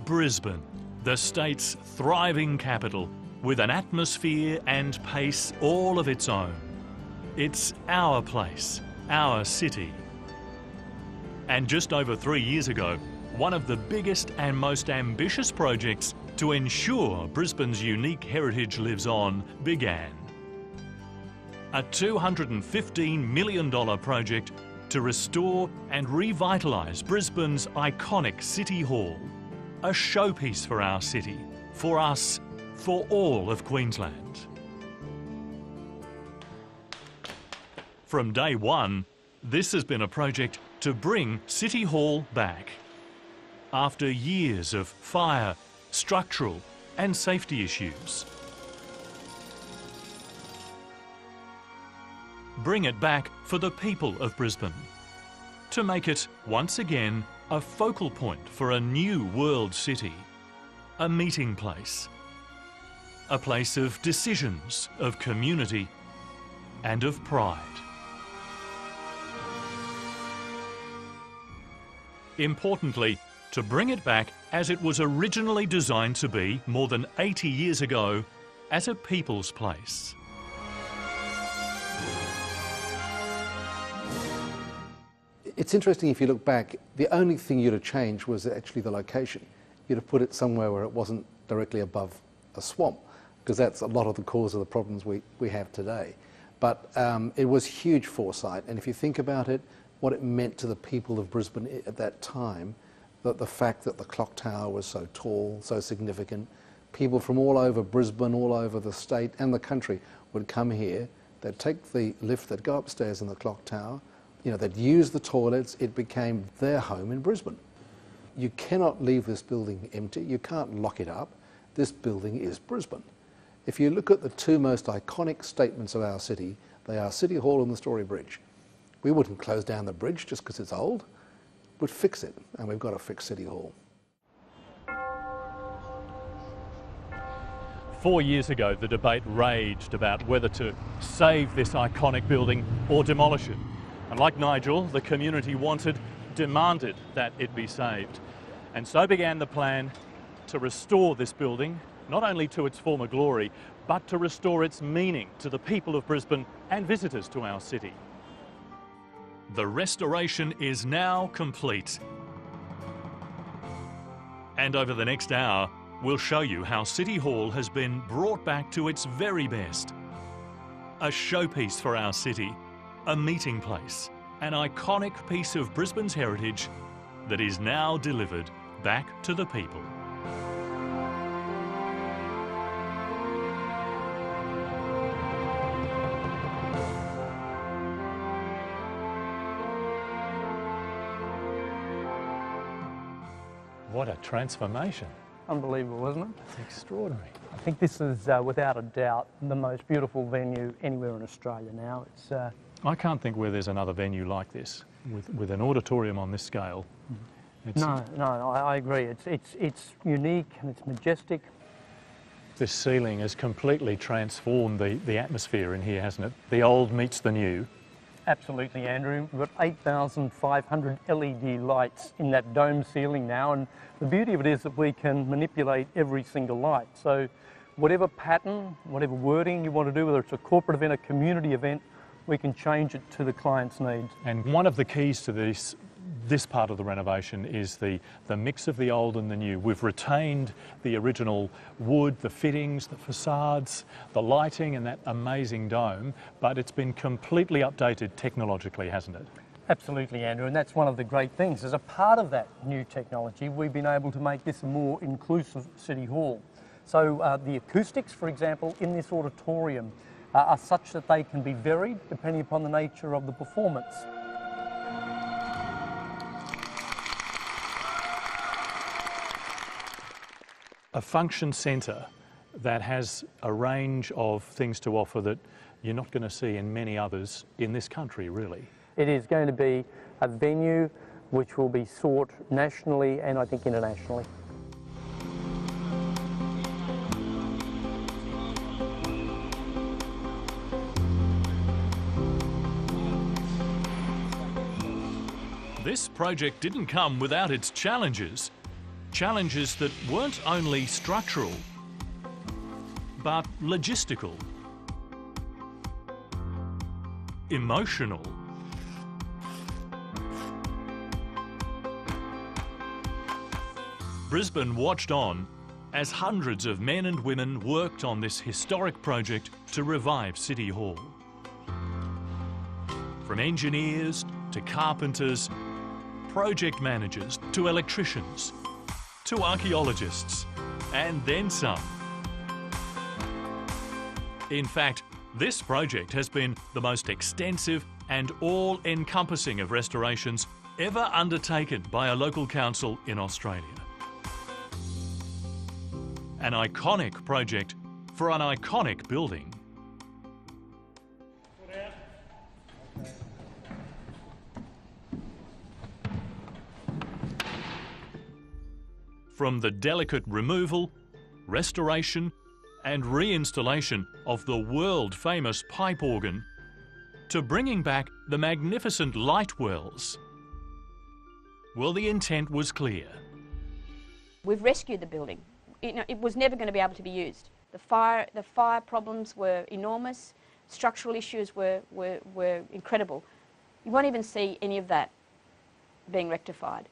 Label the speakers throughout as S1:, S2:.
S1: Brisbane, the state's thriving capital, with an atmosphere and pace all of its own. It's our place, our city. And just over 3 years ago, one of the biggest and most ambitious projects to ensure Brisbane's unique heritage lives on began. A $215 million project to restore and revitalise Brisbane's iconic City Hall. A showpiece for our city, for us, for all of Queensland. From day one, this has been a project to bring City Hall back. After years of fire, structural and safety issues. Bring it back for the people of Brisbane. To make it, once again, a focal point for a new world city. A meeting place. A place of decisions, of community and of pride. Importantly, to bring it back as it was originally designed to be more than 80 years ago, as a people's place.
S2: It's interesting if you look back, the only thing you'd have changed was actually the location. You'd have put it somewhere where it wasn't directly above a swamp, because that's a lot of the cause of the problems we have today. But it was huge foresight, and if you think about it, what it meant to the people of Brisbane at that time, that the fact that the clock tower was so tall, so significant, people from all over Brisbane, all over the state and the country would come here, they'd take the lift, they'd go upstairs in the clock tower, you know, they'd use the toilets, it became their home in Brisbane. You cannot leave this building empty, you can't lock it up. This building is Brisbane. If you look at the two most iconic statements of our city, they are City Hall and the Story Bridge. We wouldn't close down the bridge just because it's old. We'd fix it, and we've got to fix City Hall.
S1: 4 years ago, the debate raged about whether to save this iconic building or demolish it. And like Nigel, the community demanded that it be saved. And so began the plan to restore this building, not only to its former glory, but to restore its meaning to the people of Brisbane and visitors to our city. The restoration is now complete. And over the next hour, we'll show you how City Hall has been brought back to its very best. A showpiece for our city, a meeting place, an iconic piece of Brisbane's heritage that is now delivered back to the people. What a transformation.
S3: Unbelievable, isn't it?
S1: It's extraordinary.
S3: I think this is, without a doubt, the most beautiful venue anywhere in Australia now. It's,
S1: I can't think where there's another venue like this, with an auditorium on this scale.
S3: No, I agree. It's unique and it's majestic.
S1: This ceiling has completely transformed the atmosphere in here, hasn't it? The old meets the new.
S3: Absolutely, Andrew. We've got 8,500 LED lights in that dome ceiling now, and the beauty of it is that we can manipulate every single light. So whatever pattern, whatever wording you want to do, whether it's a corporate event, a community event, we can change it to the client's needs.
S1: And one of the keys to this part of the renovation is the mix of the old and the new. We've retained the original wood, the fittings, the facades, the lighting and that amazing dome, but it's been completely updated technologically, hasn't it?
S3: Absolutely, Andrew, and that's one of the great things. As a part of that new technology, we've been able to make this a more inclusive City Hall. So the acoustics, for example, in this auditorium are such that they can be varied depending upon the nature of the performance.
S1: A function centre that has a range of things to offer that you're not going to see in many others in this country, really.
S3: It is going to be a venue which will be sought nationally and I think internationally.
S1: This project didn't come without its challenges. Challenges that weren't only structural, but logistical, emotional, Brisbane watched on as hundreds of men and women worked on this historic project to revive City Hall. From engineers to carpenters, project managers to electricians, to archaeologists, and then some. In fact, this project has been the most extensive and all-encompassing of restorations ever undertaken by a local council in Australia. An iconic project for an iconic building. From the delicate removal, restoration and reinstallation of the world-famous pipe organ to bringing back the magnificent light wells, well, the intent was clear.
S4: We've rescued the building. It was never going to be able to be used. The fire problems were enormous. Structural issues were incredible. You won't even see any of that being rectified.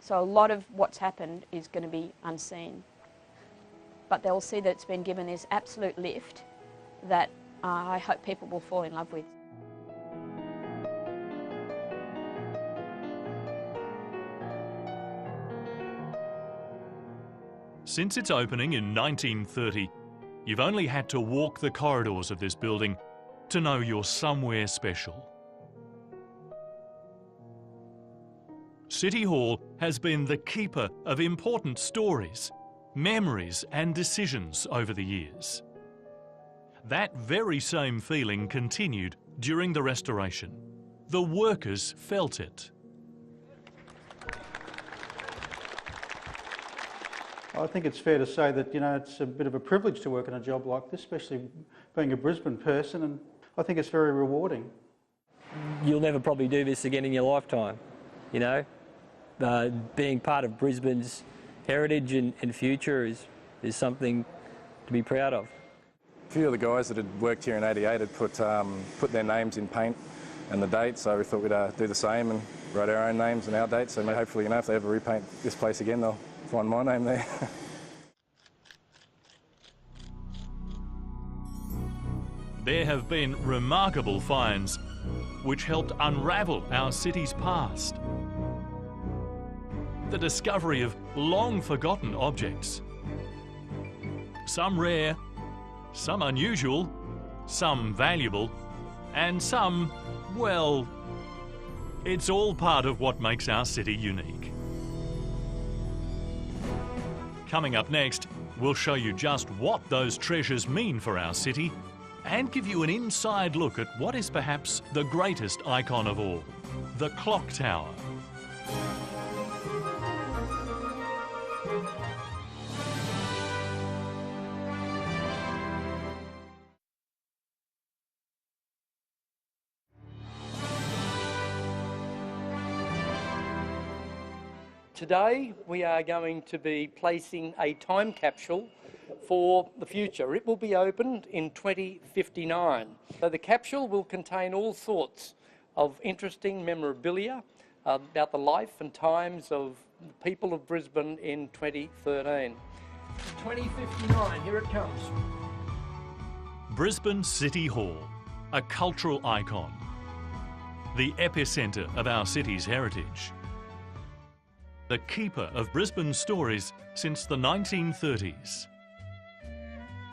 S4: So a lot of what's happened is going to be unseen. But they'll see that it's been given this absolute lift that I hope people will fall in love with.
S1: Since its opening in 1930, you've only had to walk the corridors of this building to know you're somewhere special. City Hall has been the keeper of important stories, memories and decisions over the years. That very same feeling continued during the restoration. The workers felt it.
S5: I think it's fair to say that, it's a bit of a privilege to work in a job like this, especially being a Brisbane person, and I think it's very rewarding.
S6: You'll never probably do this again in your lifetime, being part of Brisbane's heritage and future is something to be proud of.
S7: A few of the guys that had worked here in '88 had put their names in paint and the date, so we thought we'd do the same and write our own names and our dates, so hopefully, if they ever repaint this place again, they'll find my name there.
S1: There have been remarkable finds which helped unravel our city's past. The discovery of long-forgotten objects. Some rare, some unusual, some valuable, and some, well, it's all part of what makes our city unique. Coming up next, we'll show you just what those treasures mean for our city and give you an inside look at what is perhaps the greatest icon of all, the clock tower.
S3: Today we are going to be placing a time capsule for the future. It will be opened in 2059. So the capsule will contain all sorts of interesting memorabilia about the life and times of the people of Brisbane in 2013. 2059, here it comes.
S1: Brisbane City Hall, a cultural icon, the epicentre of our city's heritage. The keeper of Brisbane stories since the 1930s.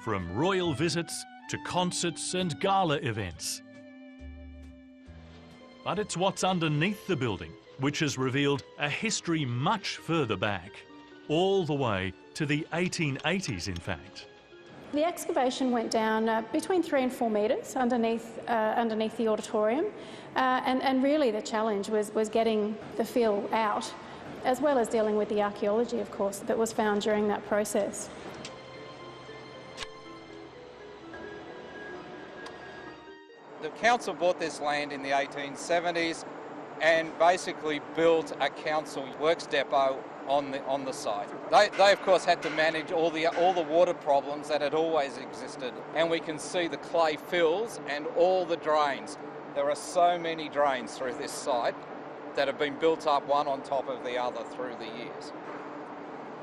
S1: From royal visits to concerts and gala events. But it's what's underneath the building which has revealed a history much further back, all the way to the 1880s in fact.
S8: The excavation went down between 3 and 4 metres underneath the auditorium, and really the challenge was getting the fill out, as well as dealing with the archaeology, of course, that was found during that process.
S9: The council bought this land in the 1870s and basically built a council works depot on the site. They of course had to manage all the water problems that had always existed, and we can see the clay fills and all the drains. There are so many drains through this site that have been built up one on top of the other through the years.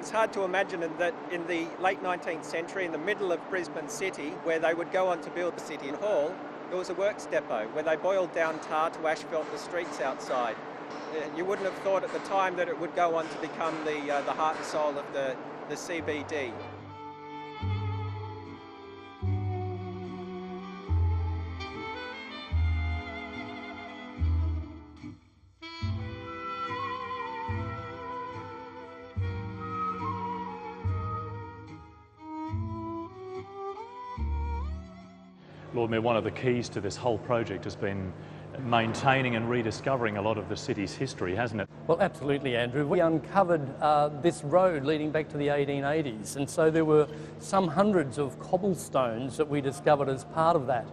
S10: It's hard to imagine that in the late 19th century, in the middle of Brisbane City, where they would go on to build the City Hall, there was a works depot where they boiled down tar to asphalt the streets outside. You wouldn't have thought at the time that it would go on to become the heart and soul of the CBD.
S1: Lord Mayor, one of the keys to this whole project has been maintaining and rediscovering a lot of the city's history, hasn't it?
S3: Well, absolutely, Andrew. We uncovered this road leading back to the 1880s, and so there were some hundreds of cobblestones that we discovered as part of that.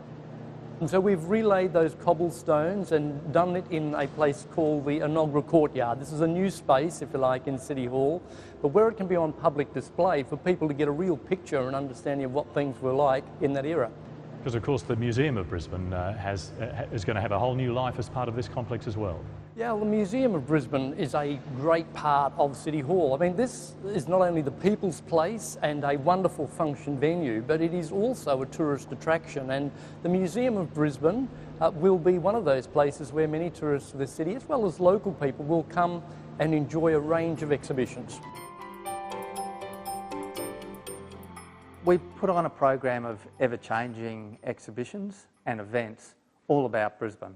S3: And so we've relayed those cobblestones and done it in a place called the inaugural courtyard. This is a new space, if you like, in City Hall, but where it can be on public display for people to get a real picture and understanding of what things were like in that era.
S1: Because of course the Museum of Brisbane is going to have a whole new life as part of this complex as well.
S3: Yeah, well, the Museum of Brisbane is a great part of City Hall. I mean, this is not only the people's place and a wonderful function venue, but it is also a tourist attraction. And the Museum of Brisbane will be one of those places where many tourists of the city, as well as local people, will come and enjoy a range of exhibitions.
S11: We put on a program of ever-changing exhibitions and events all about Brisbane.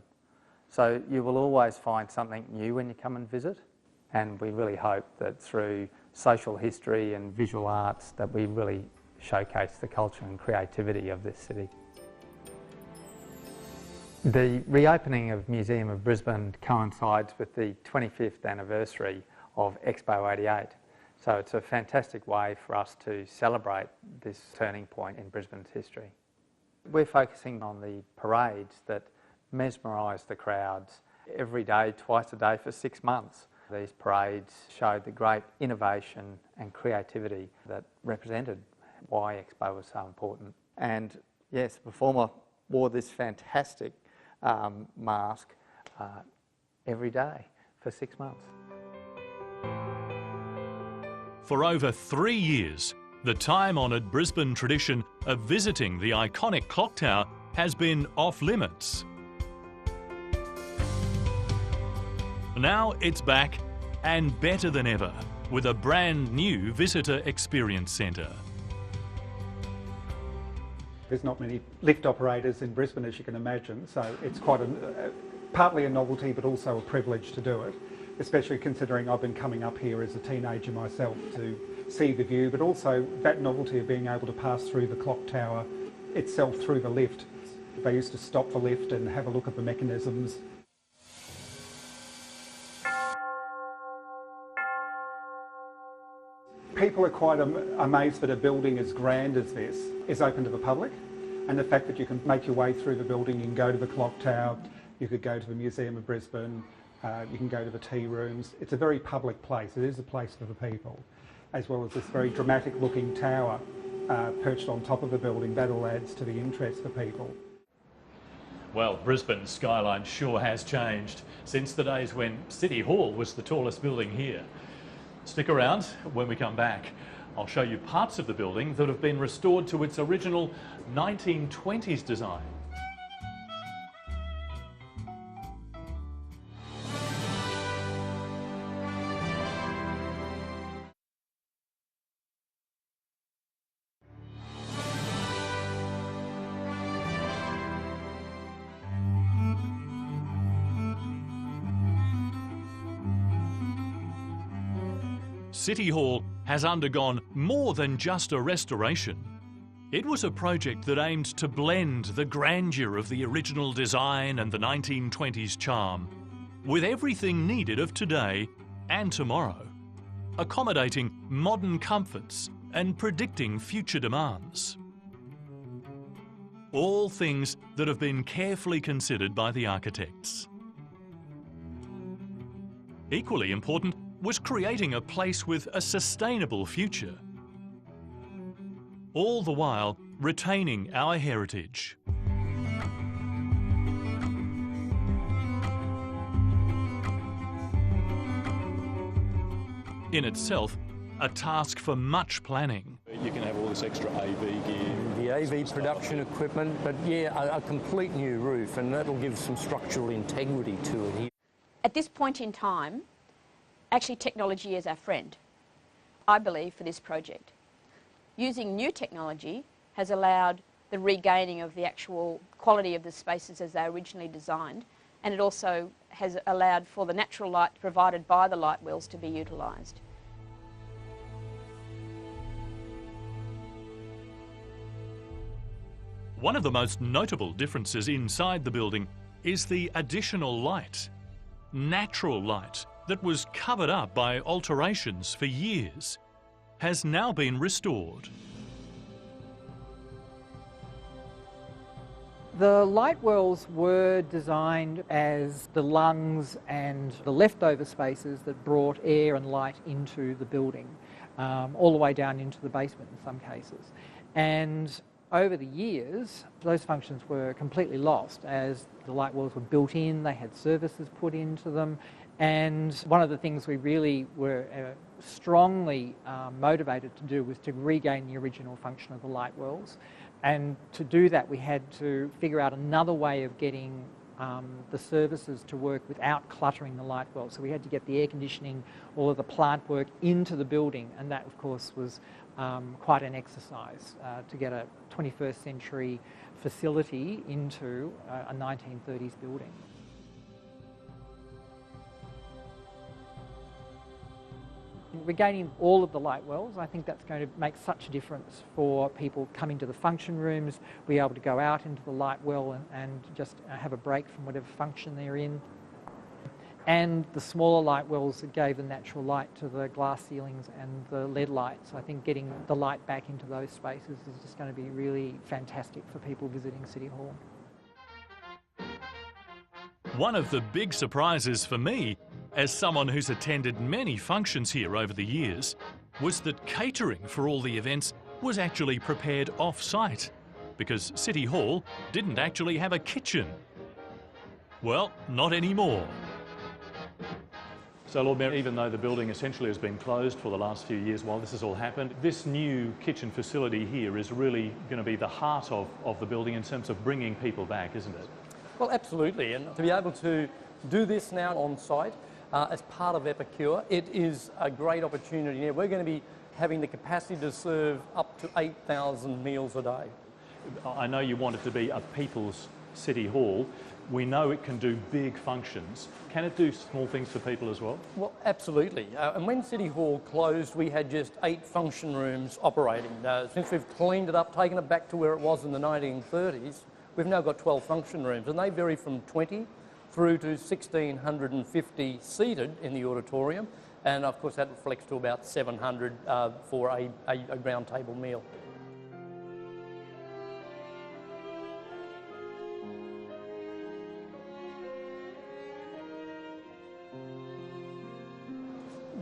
S11: So you will always find something new when you come and visit, and we really hope that through social history and visual arts that we really showcase the culture and creativity of this city. The reopening of Museum of Brisbane coincides with the 25th anniversary of Expo 88. So it's a fantastic way for us to celebrate this turning point in Brisbane's history. We're focusing on the parades that mesmerise the crowds every day, twice a day for 6 months. These parades showed the great innovation and creativity that represented why Expo was so important. And yes, the performer wore this fantastic mask every day for 6 months.
S1: For over 3 years, the time-honoured Brisbane tradition of visiting the iconic clock tower has been off limits. Now it's back, and better than ever, with a brand new visitor experience centre.
S5: There's not many lift operators in Brisbane, as you can imagine, so it's quite partly a novelty but also a privilege to do it, especially considering I've been coming up here as a teenager myself to see the view, but also that novelty of being able to pass through the clock tower itself through the lift. They used to stop the lift and have a look at the mechanisms. People are quite amazed that a building as grand as this is open to the public, and the fact that you can make your way through the building, you can go to the clock tower, you could go to the Museum of Brisbane, you can go to the tea rooms. It's a very public place. It is a place for the people, as well as this very dramatic looking tower perched on top of the building. That all adds to the interest for people.
S1: Well, Brisbane's skyline sure has changed since the days when City Hall was the tallest building here. Stick around. When we come back, I'll show you parts of the building that have been restored to its original 1920s design. City Hall has undergone more than just a restoration. It was a project that aimed to blend the grandeur of the original design and the 1920s charm with everything needed of today and tomorrow, accommodating modern comforts and predicting future demands. All things that have been carefully considered by the architects. Equally important was creating a place with a sustainable future, all the while retaining our heritage. In itself, a task for much planning.
S12: You can have all this extra AV gear.
S13: The AV production equipment, but yeah, a complete new roof, and that'll give some structural integrity to it here.
S4: At this point in time, actually technology is our friend, I believe, for this project. Using new technology has allowed the regaining of the actual quality of the spaces as they were originally designed, and it also has allowed for the natural light provided by the light wells to be utilised.
S1: One of the most notable differences inside the building is the additional light. Natural light that was covered up by alterations for years has now been restored.
S14: The light wells were designed as the lungs and the leftover spaces that brought air and light into the building, all the way down into the basement in some cases. And over the years, those functions were completely lost as the light wells were built in, they had services put into them, and one of the things we really were strongly motivated to do was to regain the original function of the light wells. And to do that, we had to figure out another way of getting the services to work without cluttering the light wells. So we had to get the air conditioning, all of the plant work into the building, and that, of course, was quite an exercise to get a 21st century facility into a 1930s building. Regaining all of the light wells, I think that's going to make such a difference for people coming to the function rooms, be able to go out into the light well and just have a break from whatever function they're in. And the smaller light wells that gave the natural light to the glass ceilings and the LED lights. I think getting the light back into those spaces is just going to be really fantastic for people visiting City Hall.
S1: One of the big surprises for me, as someone who's attended many functions here over the years, was that catering for all the events was actually prepared off-site, because City Hall didn't actually have a kitchen. Well, not anymore.
S12: So Lord Mayor, even though the building essentially has been closed for the last few years while this has all happened, this new kitchen facility here is really going to be the heart of the building in terms of bringing people back, isn't it?
S3: Well, absolutely, and to be able to do this now on site as part of Epicure, it is a great opportunity. Now, we're going to be having the capacity to serve up to 8,000 meals a day.
S12: I know you want it to be a people's City Hall. We know it can do big functions. Can it do small things for people as well?
S3: Well, absolutely. And when City Hall closed, we had just 8 function rooms operating. Since we've cleaned it up, taken it back to where it was in the 1930s, we've now got 12 function rooms, and they vary from 20 through to 1,650 seated in the auditorium, and of course that reflects to about 700 for a round table meal.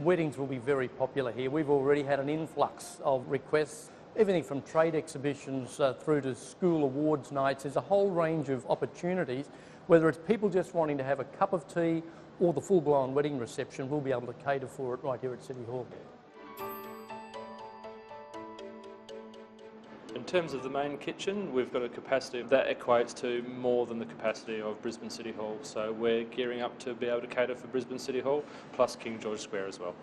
S3: Weddings will be very popular here. We've already had an influx of requests, everything from trade exhibitions through to school awards nights. There's a whole range of opportunities, whether it's people just wanting to have a cup of tea or the full-blown wedding reception. We'll be able to cater for it right here at City Hall.
S6: In terms of the main kitchen, we've got a capacity that equates to more than the capacity of Brisbane City Hall. So we're gearing up to be able to cater for Brisbane City Hall, plus King George Square as well.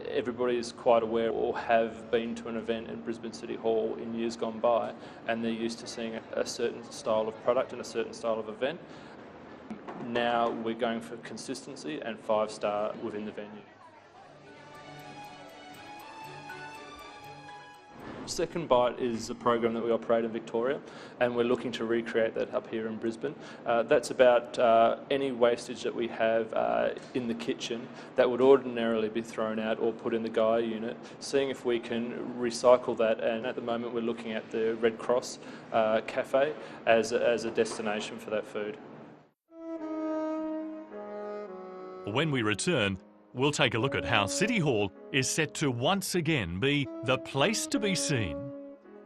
S6: Everybody is quite aware or have been to an event in Brisbane City Hall in years gone by, and they're used to seeing a certain style of product and a certain style of event. Now we're going for consistency and 5-star within the venue. Second Bite is a program that we operate in Victoria, and we're looking to recreate that up here in Brisbane. That's about any wastage that we have in the kitchen that would ordinarily be thrown out or put in the Gaia unit, seeing if we can recycle that. And at the moment we're looking at the Red Cross Cafe as a destination for that food.
S1: When we return, We'll take a look at how City Hall is set to once again be the place to be seen.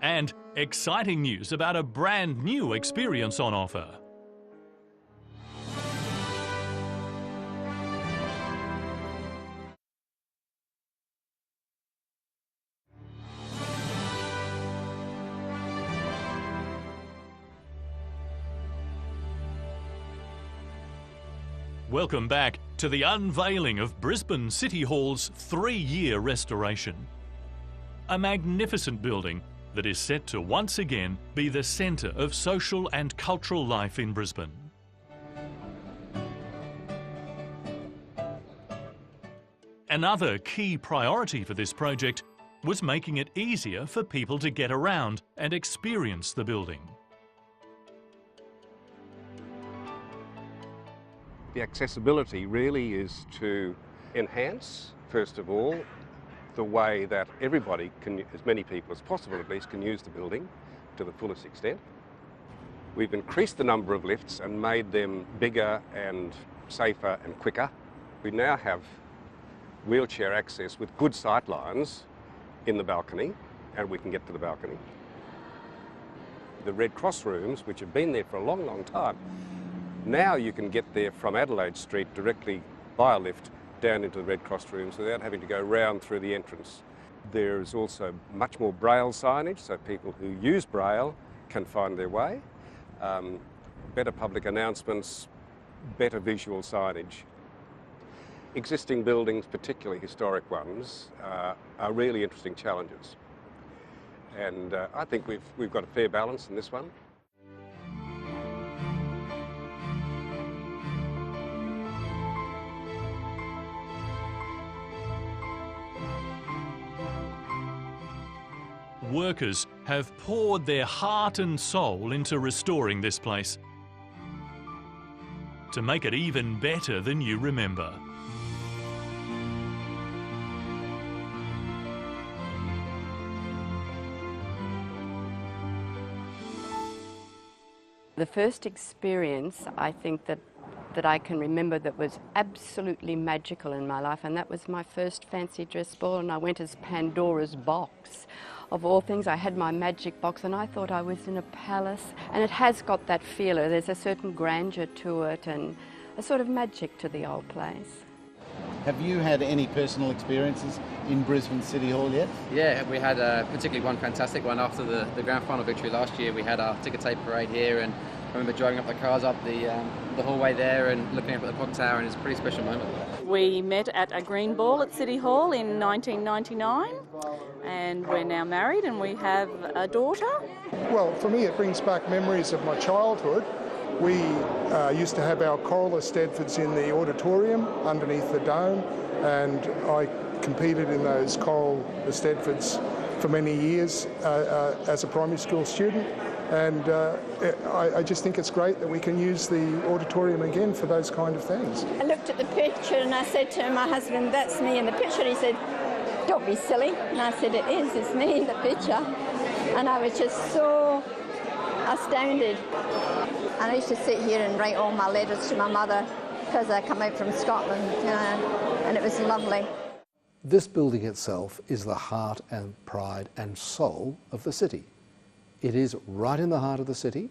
S1: And exciting news about a brand new experience on offer. Welcome back to the unveiling of Brisbane City Hall's 3-year restoration. A magnificent building that is set to once again be the centre of social and cultural life in Brisbane. Another key priority for this project was making it easier for people to get around and experience the building.
S15: The accessibility really is to enhance, first of all, the way that everybody can, as many people as possible at least, can use the building to the fullest extent. We've increased the number of lifts and made them bigger and safer and quicker. We now have wheelchair access with good sight lines in the balcony, and we can get to the balcony. The Red Cross rooms, which have been there for a long, long time, now you can get there from Adelaide Street directly by a lift down into the Red Cross rooms without having to go round through the entrance. There is also much more Braille signage, so people who use Braille can find their way. Better public announcements, better visual signage. Existing buildings, particularly historic ones, are really interesting challenges. And I think we've got a fair balance in this one.
S1: Workers have poured their heart and soul into restoring this place to make it even better than you remember.
S16: The first experience, I think, that I can remember that was absolutely magical in my life, and that was my first fancy dress ball, and I went as Pandora's box. Of all things, I had my magic box and I thought I was in a palace, and it has got that feel. There's a certain grandeur to it and a sort of magic to the old place.
S17: Have you had any personal experiences in Brisbane City Hall yet?
S18: Yeah, we had particularly one fantastic one after the grand final victory last year. We had our ticker tape parade here, and I remember driving up the cars up the hallway there and looking up at the clock tower, and it's a pretty special moment.
S19: We met at a green ball at City Hall in 1999, and we're now married and we have a daughter.
S20: Well, for me it brings back memories of my childhood. We used to have our choral Eisteddfods in the auditorium underneath the dome, and I competed in those choral Eisteddfods for many years as a primary school student. And I just think it's great that we can use the auditorium again for those kind of things.
S21: I looked at the picture and I said to my husband, "That's me in the picture." He said, "Don't be silly." And I said, "It is, it's me in the picture." And I was just so astounded. And I used to sit here and write all my letters to my mother because I come out from Scotland, you know, and it was lovely.
S2: This building itself is the heart and pride and soul of the city. It is right in the heart of the city.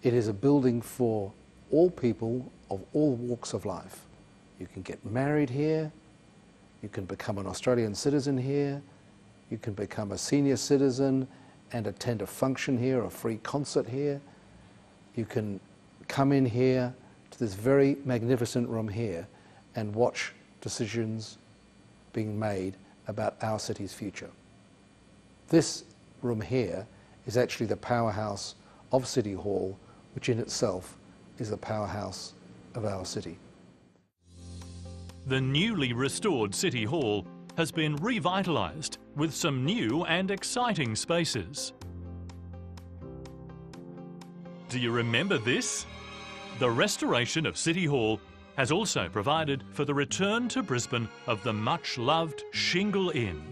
S2: It is a building for all people of all walks of life. You can get married here, you can become an Australian citizen here, you can become a senior citizen and attend a function here, a free concert here. You can come in here to this very magnificent room here and watch decisions being made about our city's future. This room here is actually the powerhouse of City Hall, which in itself is the powerhouse of our city.
S1: The newly restored City Hall has been revitalised with some new and exciting spaces. Do you remember this? The restoration of City Hall has also provided for the return to Brisbane of the much-loved Shingle Inn.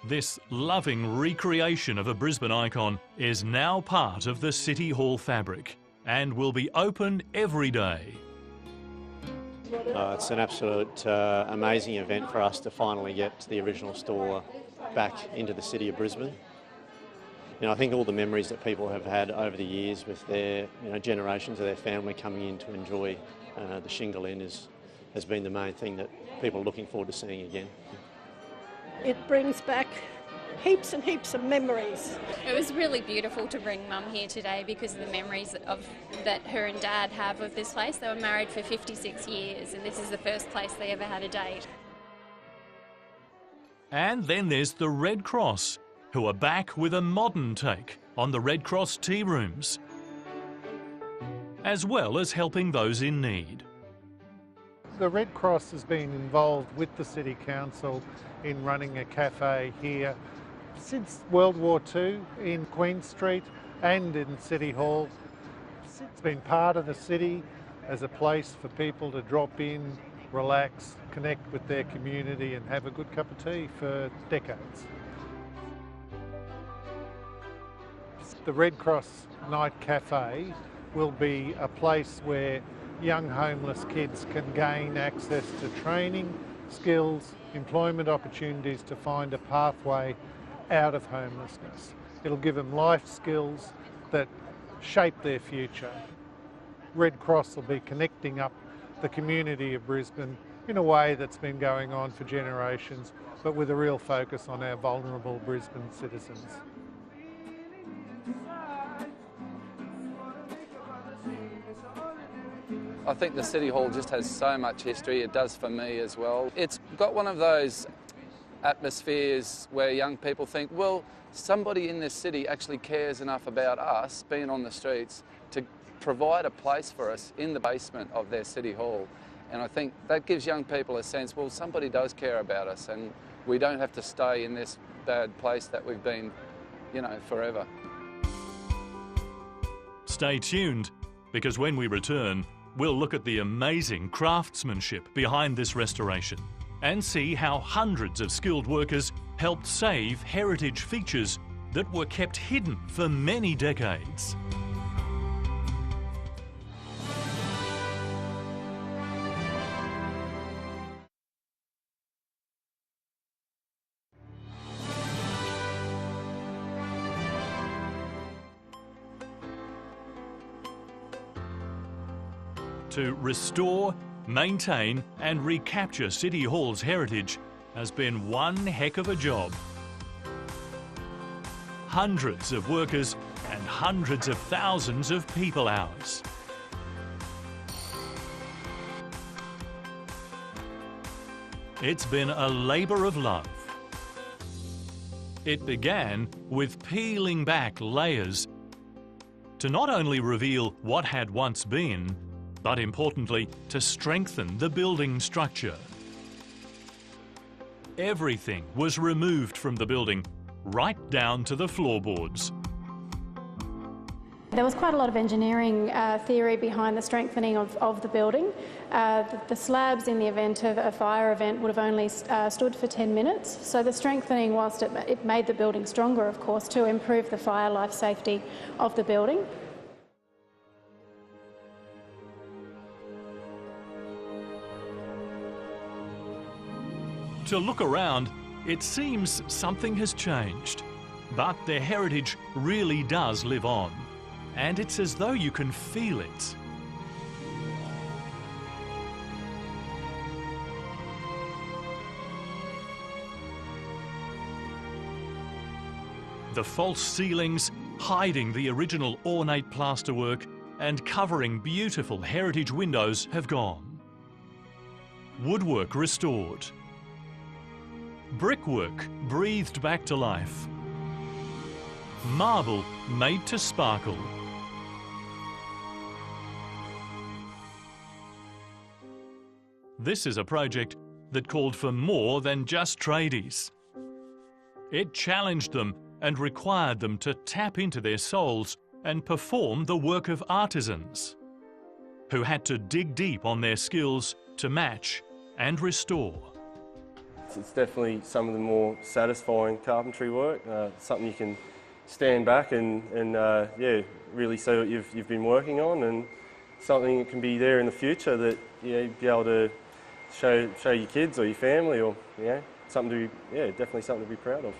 S1: This loving recreation of a Brisbane icon is now part of the City Hall fabric and will be open every day.
S7: It's an absolute amazing event for us to finally get the original store back into the city of Brisbane. I think all the memories that people have had over the years with their generations of their family coming in to enjoy the Shingle Inn has been the main thing that people are looking forward to seeing again.
S22: It brings back heaps and heaps of memories.
S23: It was really beautiful to bring Mum here today because of the memories that her and Dad have of this place. They were married for 56 years and this is the first place they ever had a date.
S1: And then there's the Red Cross, who are back with a modern take on the Red Cross tea rooms, as well as helping those in need.
S24: The Red Cross has been involved with the City Council in running a cafe here since World War II in Queen Street and in City Hall. It's been part of the city as a place for people to drop in, relax, connect with their community and have a good cup of tea for decades. The Red Cross Night Cafe will be a place where young homeless kids can gain access to training, skills, employment opportunities to find a pathway out of homelessness. It'll give them life skills that shape their future. Red Cross will be connecting up the community of Brisbane in a way that's been going on for generations, but with a real focus on our vulnerable Brisbane citizens.
S25: I think the City Hall just has so much history. It does for me as well. It's got one of those atmospheres where young people think, well, somebody in this city actually cares enough about us being on the streets to provide a place for us in the basement of their City Hall. And I think that gives young people a sense, well, somebody does care about us and we don't have to stay in this bad place that we've been, forever.
S1: Stay tuned, because when we return, we'll look at the amazing craftsmanship behind this restoration and see how hundreds of skilled workers helped save heritage features that were kept hidden for many decades. To restore, maintain and recapture City Hall's heritage has been one heck of a job. Hundreds of workers and hundreds of thousands of people hours. It's been a labour of love. It began with peeling back layers to not only reveal what had once been, but importantly, to strengthen the building structure. Everything was removed from the building, right down to the floorboards.
S8: There was quite a lot of engineering theory behind the strengthening of the building. The slabs in the event of a fire event would have only stood for 10 minutes, so the strengthening, whilst it made the building stronger, of course, to improve the fire life safety of the building.
S1: To look around, it seems something has changed, but their heritage really does live on, and it's as though you can feel it. The false ceilings, hiding the original ornate plasterwork and covering beautiful heritage windows, have gone. Woodwork restored. Brickwork breathed back to life. Marble made to sparkle. This is a project that called for more than just tradies. It challenged them and required them to tap into their souls and perform the work of artisans, who had to dig deep on their skills to match and restore.
S26: It's definitely some of the more satisfying carpentry work, something you can stand back and yeah, really see what you've been working on, and something that can be there in the future that you'd be able to show your kids or your family, or something to definitely something to be proud of.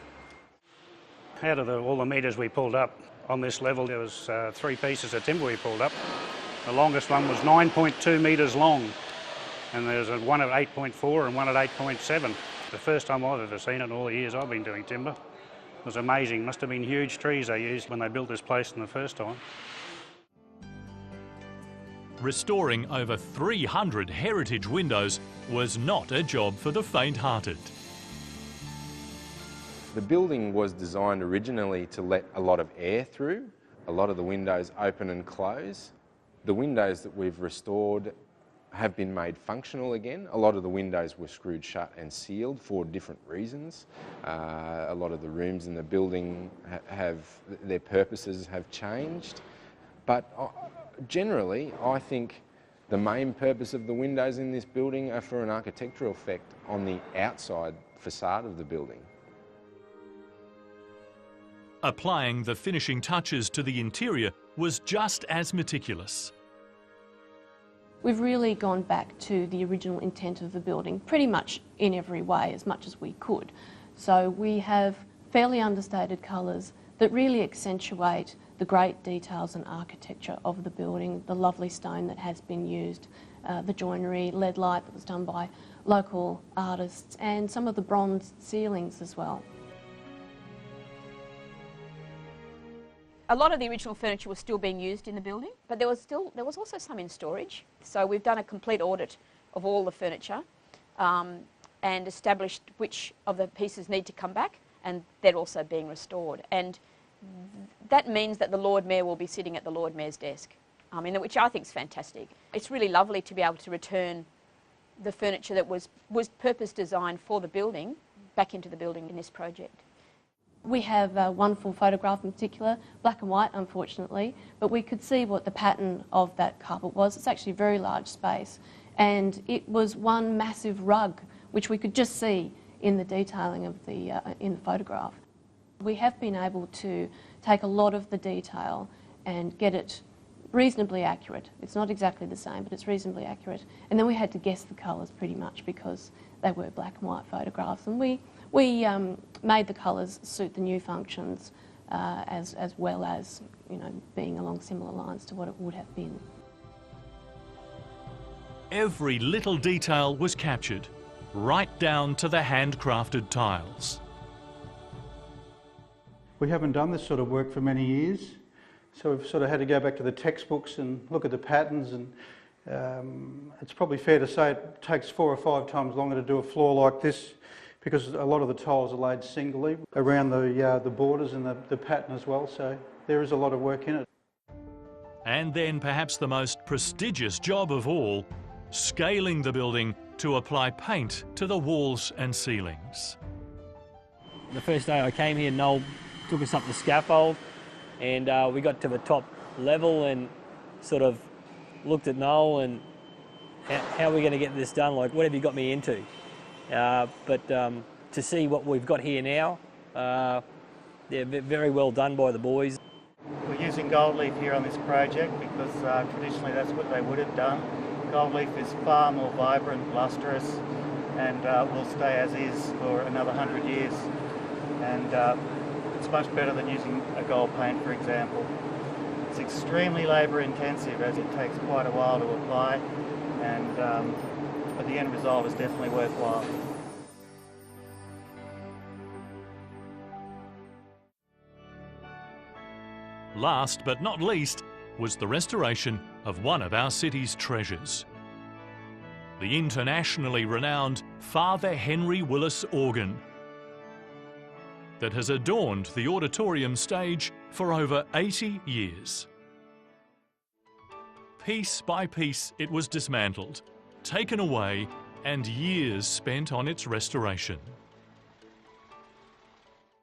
S4: Out of all the metres we pulled up on this level, there was 3 pieces of timber we pulled up. The longest one was 9.2 metres long, and there's one at 8.4 and one at 8.7. The first time I've ever seen it in all the years I've been doing timber. It was amazing. Must have been huge trees they used when they built this place in the first time.
S1: Restoring over 300 heritage windows was not a job for the faint-hearted.
S5: The building was designed originally to let a lot of air through, a lot of the windows open and close. The windows that we've restored have been made functional again. A lot of the windows were screwed shut and sealed for different reasons. A lot of the rooms in the building their purposes have changed. But generally, I think the main purpose of the windows in this building are for an architectural effect on the outside facade of the building.
S1: Applying the finishing touches to the interior was just as meticulous.
S9: We've really gone back to the original intent of the building, pretty much in every way, as much as we could. So we have fairly understated colours that really accentuate the great details and architecture of the building, the lovely stone that has been used, the joinery, lead light that was done by local artists, and some of the bronze ceilings as well.
S10: A lot of the original furniture was still being used in the building, but there was also some in storage. So we've done a complete audit of all the furniture and established which of the pieces need to come back, and they're also being restored. And that means that the Lord Mayor will be sitting at the Lord Mayor's desk, which I think is fantastic. It's really lovely to be able to return the furniture that was purpose designed for the building back into the building in this project.
S9: We have a wonderful photograph in particular, black and white unfortunately, but we could see what the pattern of that carpet was. It's actually a very large space, and it was one massive rug which we could just see in the detailing of in the photograph. We have been able to take a lot of the detail and get it reasonably accurate. It's not exactly the same, but it's reasonably accurate. And then we had to guess the colours pretty much because they were black and white photographs, and we made the colours suit the new functions as well as being along similar lines to what it would have been.
S1: Every little detail was captured, right down to the handcrafted tiles.
S11: We haven't done this sort of work for many years, so we've sort of had to go back to the textbooks and look at the patterns, and it's probably fair to say it takes 4 or 5 times longer to do a floor like this, because a lot of the tiles are laid singly around the borders and the pattern as well, so there is a lot of work in it.
S1: And then perhaps the most prestigious job of all, scaling the building to apply paint to the walls and ceilings.
S13: The first day I came here, Noel took us up the scaffold, and we got to the top level and sort of looked at Noel and how are we going to get this done, like what have you got me into? But to see what we've got here now, they're very well done by the boys.
S27: We're using gold leaf here on this project because traditionally that's what they would have done. Gold leaf is far more vibrant, lustrous, and will stay as is for another 100 years. And it's much better than using a gold paint, for example. It's extremely labour intensive as it takes quite a while to apply, and but the end result is definitely worthwhile.
S1: Last but not least was the restoration of one of our city's treasures. The internationally renowned Father Henry Willis organ that has adorned the auditorium stage for over 80 years. Piece by piece it was dismantled, taken away, and years spent on its restoration.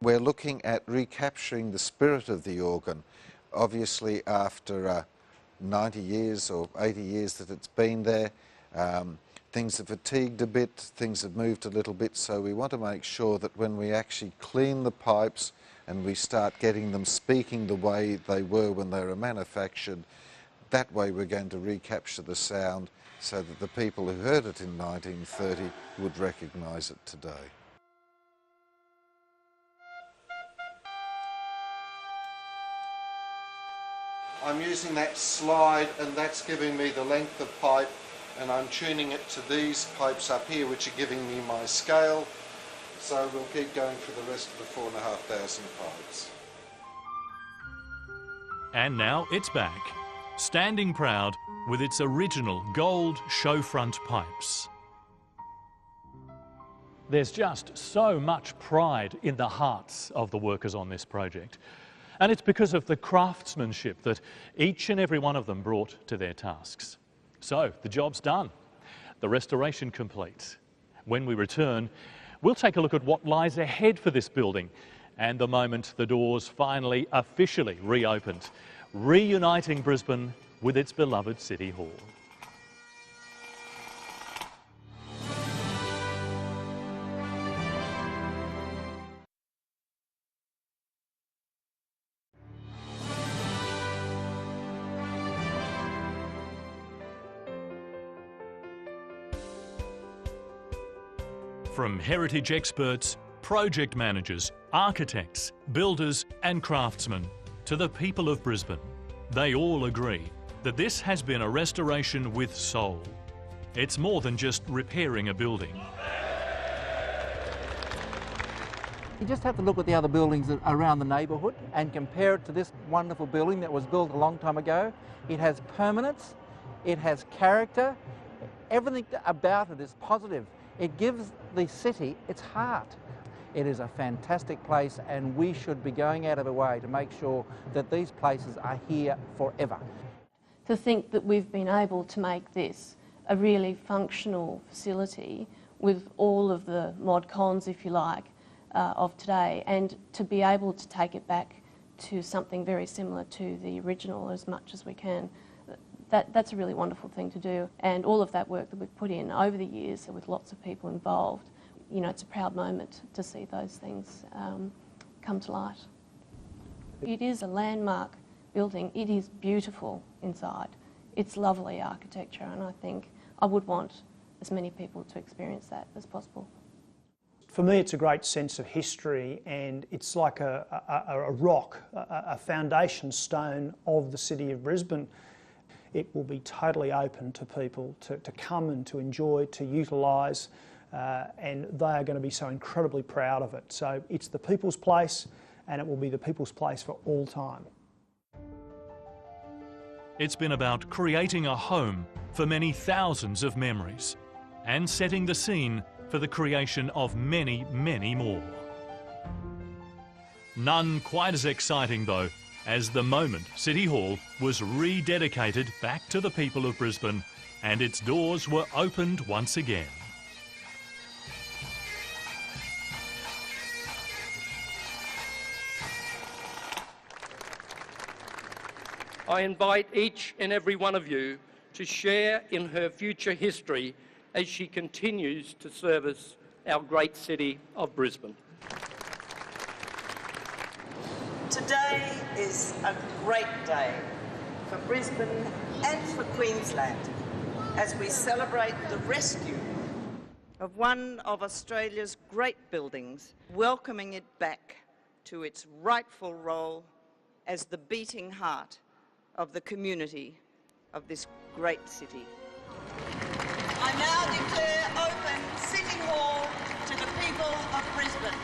S28: We're looking at recapturing the spirit of the organ. Obviously after 90 years or 80 years that it's been there, things have fatigued a bit, things have moved a little bit, so we want to make sure that when we actually clean the pipes and we start getting them speaking the way they were when they were manufactured, That way we're going to recapture the sound so that the people who heard it in 1930 would recognise it today. I'm using that slide, and that's giving me the length of pipe, and I'm tuning it to these pipes up here, which are giving me my scale. So we'll keep going for the rest of the 4,500 pipes.
S1: And now it's back, standing proud with its original gold showfront pipes. There's just so much pride in the hearts of the workers on this project. And it's because of the craftsmanship that each and every one of them brought to their tasks. So, the job's done. The restoration complete. When we return, we'll take a look at what lies ahead for this building and the moment the doors finally officially reopened, reuniting Brisbane with its beloved City Hall. From heritage experts, project managers, architects, builders and craftsmen to the people of Brisbane, they all agree that this has been a restoration with soul. It's more than just repairing a building.
S3: You just have to look at the other buildings around the neighbourhood and compare it to this wonderful building that was built a long time ago. It has permanence, it has character, everything about it is positive. It gives the city its heart. It is a fantastic place, and we should be going out of our way to make sure that these places are here forever.
S9: To think that we've been able to make this a really functional facility with all of the mod cons, if you like, of today, and to be able to take it back to something very similar to the original as much as we can. That's a really wonderful thing to do, and all of that work that we've put in over the years with lots of people involved, you know, it's a proud moment to see those things come to light. It is a landmark building. It is beautiful inside. It's lovely architecture, and I think I would want as many people to experience that as possible.
S6: For me, it's a great sense of history, and it's like a rock, a foundation stone of the city of Brisbane. It will be totally open to people to come and to enjoy, to utilise, and they are going to be so incredibly proud of it. So it's the people's place, and it will be the people's place for all time.
S1: It's been about creating a home for many thousands of memories and setting the scene for the creation of many, many more. None quite as exciting, though, as the moment City Hall was rededicated back to the people of Brisbane and its doors were opened once again.
S12: I invite each and every one of you to share in her future history as she continues to service our great city of Brisbane.
S14: Today is a great day for Brisbane and for Queensland as we celebrate the rescue of one of Australia's great buildings, welcoming it back to its rightful role as the beating heart of the community of this great city. I now declare open City Hall to the people of Brisbane.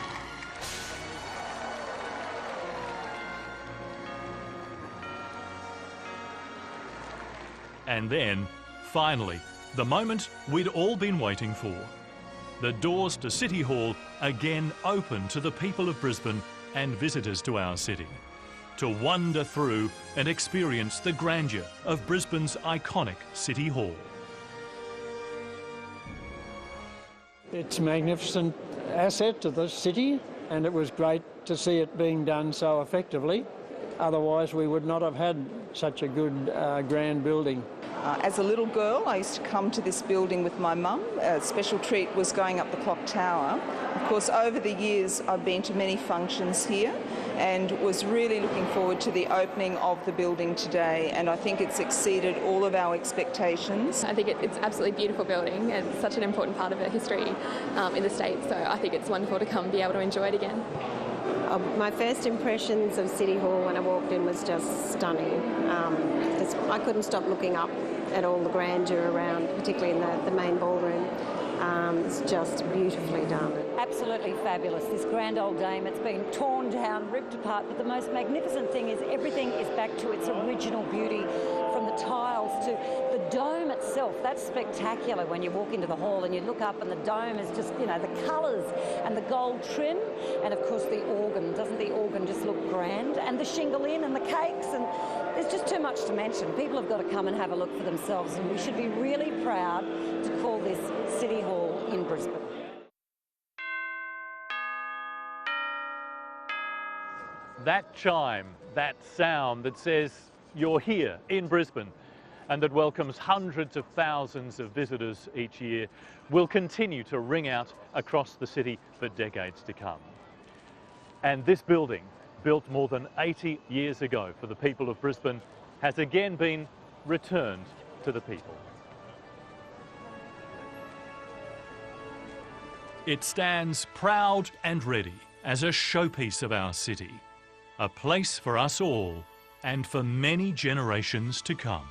S1: And then, finally, the moment we'd all been waiting for. The doors to City Hall again open to the people of Brisbane and visitors to our city, to wander through and experience the grandeur of Brisbane's iconic City Hall.
S15: It's a magnificent asset to the city, and it was great to see it being done so effectively. Otherwise, we would not have had such a good, grand building.
S14: As a little girl, I used to come to this building with my mum. A special treat was going up the clock tower. Of course, over the years, I've been to many functions here,
S2: and was really looking forward to the opening of the building today, and I think it's exceeded all of our expectations.
S7: I think it's an absolutely beautiful building and such an important part of our history in the States, so I think it's wonderful to come and be able to enjoy it again.
S16: My first impressions of City Hall when I walked in was just stunning. I couldn't stop looking up at all the grandeur around, particularly in the main ballroom. It's just beautifully done.
S17: Absolutely fabulous. This grand old dame, it's been torn down, ripped apart, but the most magnificent thing is everything is back to its original beauty, from the tiles to the dome itself. That's spectacular when you walk into the hall and you look up and the dome is just, you know, the colours and the gold trim, and of course the organ. Doesn't the organ just look grand? And the shingle in and the cakes, and there's just too much to mention. People have got to come and have a look for themselves, and we should be really proud to call this City Hall in Brisbane.
S1: That chime, that sound that says you're here in Brisbane and that welcomes hundreds of thousands of visitors each year will continue to ring out across the city for decades to come. And this building, built more than 80 years ago for the people of Brisbane, has again been returned to the people. It stands proud and ready as a showpiece of our city, a place for us all and for many generations to come.